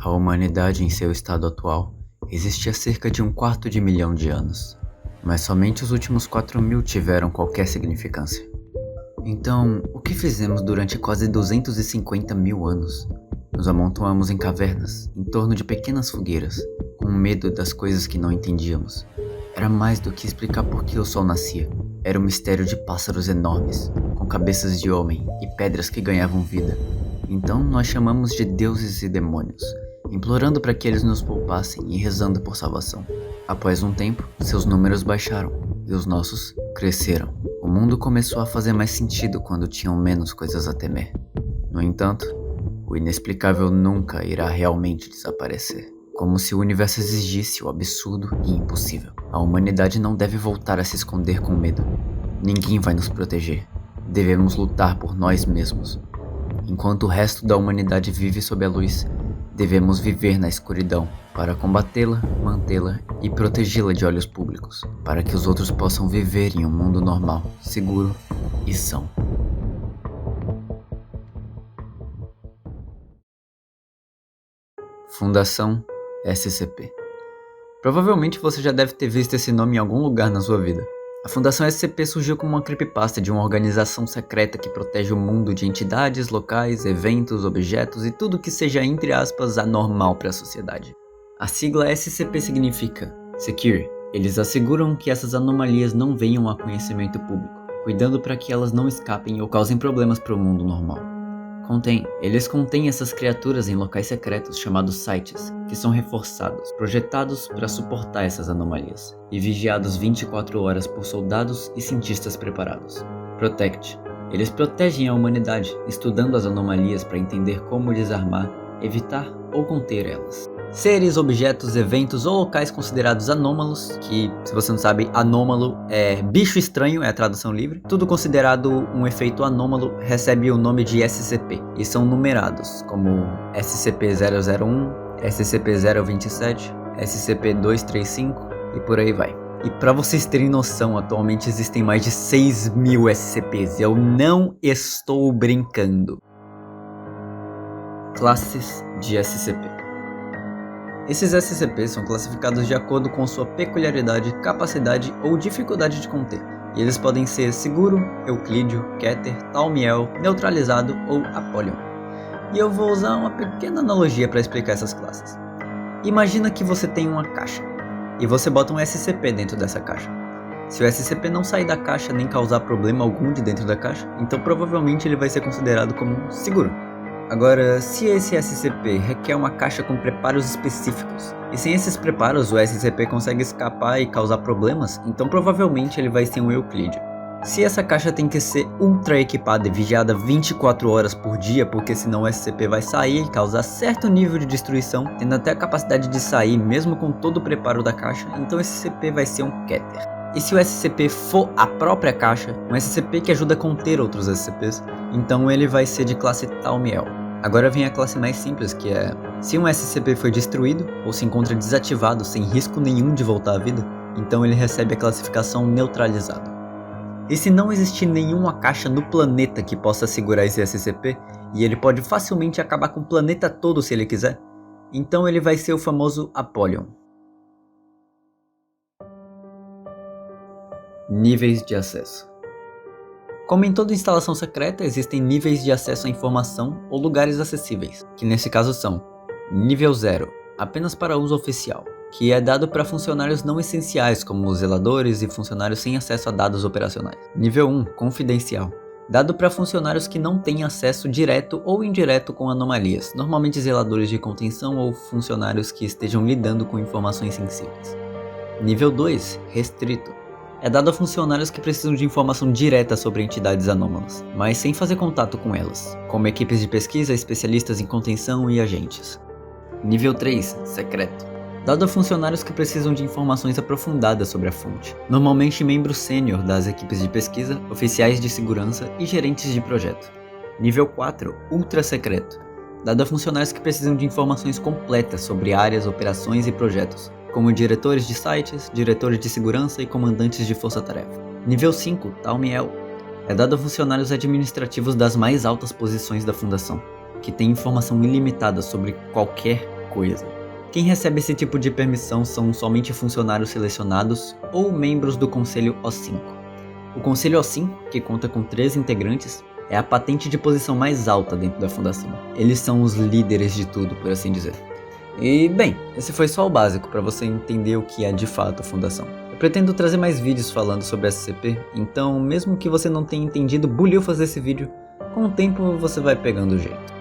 A humanidade em seu estado atual existia há cerca de 1/4 de milhão de anos, mas somente os últimos 4.000 tiveram qualquer significância. Então, o que fizemos durante quase 250 mil anos? Nos amontoamos em cavernas, em torno de pequenas fogueiras, com medo das coisas que não entendíamos. Era mais do que explicar por que o sol nascia. Era um mistério de pássaros enormes, com cabeças de homem e pedras que ganhavam vida. Então nós chamamos de deuses e demônios, implorando para que eles nos poupassem e rezando por salvação. Após um tempo, seus números baixaram e os nossos cresceram. O mundo começou a fazer mais sentido quando tinham menos coisas a temer. No entanto, o inexplicável nunca irá realmente desaparecer. Como se o universo exigisse o absurdo e impossível. A humanidade não deve voltar a se esconder com medo. Ninguém vai nos proteger. Devemos lutar por nós mesmos. Enquanto o resto da humanidade vive sob a luz, devemos viver na escuridão para combatê-la, mantê-la e protegê-la de olhos públicos, para que os outros possam viver em um mundo normal, seguro e são. Fundação SCP. Provavelmente você já deve ter visto esse nome em algum lugar na sua vida. A Fundação SCP surgiu como uma creepypasta de uma organização secreta que protege o mundo de entidades, locais, eventos, objetos e tudo que seja, entre aspas, anormal para a sociedade. A sigla SCP significa Secure. Eles asseguram que essas anomalias não venham a conhecimento público, cuidando para que elas não escapem ou causem problemas para o mundo normal. Eles contêm essas criaturas em locais secretos chamados sites, que são reforçados, projetados para suportar essas anomalias, e vigiados 24 horas por soldados e cientistas preparados. Protect. Eles protegem a humanidade, estudando as anomalias para entender como desarmar, evitar ou conter elas. Seres, objetos, eventos ou locais considerados anômalos, que, se você não sabe, anômalo é bicho estranho, é a tradução livre. Tudo considerado um efeito anômalo recebe o nome de SCP, e são numerados, como SCP-001, SCP-027, SCP-235 e por aí vai. E para vocês terem noção, atualmente existem mais de 6.000 SCPs, e eu não estou brincando. Classes de SCP. Esses SCPs são classificados de acordo com sua peculiaridade, capacidade ou dificuldade de conter, e eles podem ser seguro, euclídeo, Keter, Thaumiel, neutralizado ou Apollyon. E eu vou usar uma pequena analogia para explicar essas classes. Imagina que você tem uma caixa, e você bota um SCP dentro dessa caixa. Se o SCP não sair da caixa nem causar problema algum de dentro da caixa, então provavelmente ele vai ser considerado como seguro. Agora, se esse SCP requer uma caixa com preparos específicos, e sem esses preparos o SCP consegue escapar e causar problemas, então provavelmente ele vai ser um euclídeo. Se essa caixa tem que ser ultra equipada e vigiada 24 horas por dia, porque senão o SCP vai sair e causar certo nível de destruição, tendo até a capacidade de sair mesmo com todo o preparo da caixa, então esse SCP vai ser um Keter. E se o SCP for a própria caixa, um SCP que ajuda a conter outros SCPs, então ele vai ser de classe Thaumiel. Agora vem a classe mais simples, que é: se um SCP foi destruído ou se encontra desativado sem risco nenhum de voltar à vida, então ele recebe a classificação neutralizado. E se não existir nenhuma caixa no planeta que possa segurar esse SCP, e ele pode facilmente acabar com o planeta todo se ele quiser, então ele vai ser o famoso Apollyon. Níveis de acesso. Como em toda instalação secreta, existem níveis de acesso à informação ou lugares acessíveis, que nesse caso são: Nível 0, apenas para uso oficial, que é dado para funcionários não essenciais como os zeladores e funcionários sem acesso a dados operacionais. Nível 1, confidencial, dado para funcionários que não têm acesso direto ou indireto com anomalias, normalmente zeladores de contenção ou funcionários que estejam lidando com informações sensíveis. Nível 2, restrito, é dado a funcionários que precisam de informação direta sobre entidades anômalas, mas sem fazer contato com elas, como equipes de pesquisa, especialistas em contenção e agentes. Nível 3, secreto, dado a funcionários que precisam de informações aprofundadas sobre a fonte, normalmente membros sênior das equipes de pesquisa, oficiais de segurança e gerentes de projeto. Nível 4, ultra secreto, dado a funcionários que precisam de informações completas sobre áreas, operações e projetos, como diretores de sites, diretores de segurança e comandantes de força-tarefa. Nível 5, Thaumiel, é dado a funcionários administrativos das mais altas posições da fundação, que têm informação ilimitada sobre qualquer coisa. Quem recebe esse tipo de permissão são somente funcionários selecionados ou membros do Conselho O5. O Conselho O5, que conta com 3 integrantes, é a patente de posição mais alta dentro da fundação. Eles são os líderes de tudo, por assim dizer. E bem, esse foi só o básico para você entender o que é de fato a fundação. Eu pretendo trazer mais vídeos falando sobre SCP, então mesmo que você não tenha entendido bulhufas desse vídeo, com o tempo você vai pegando o jeito.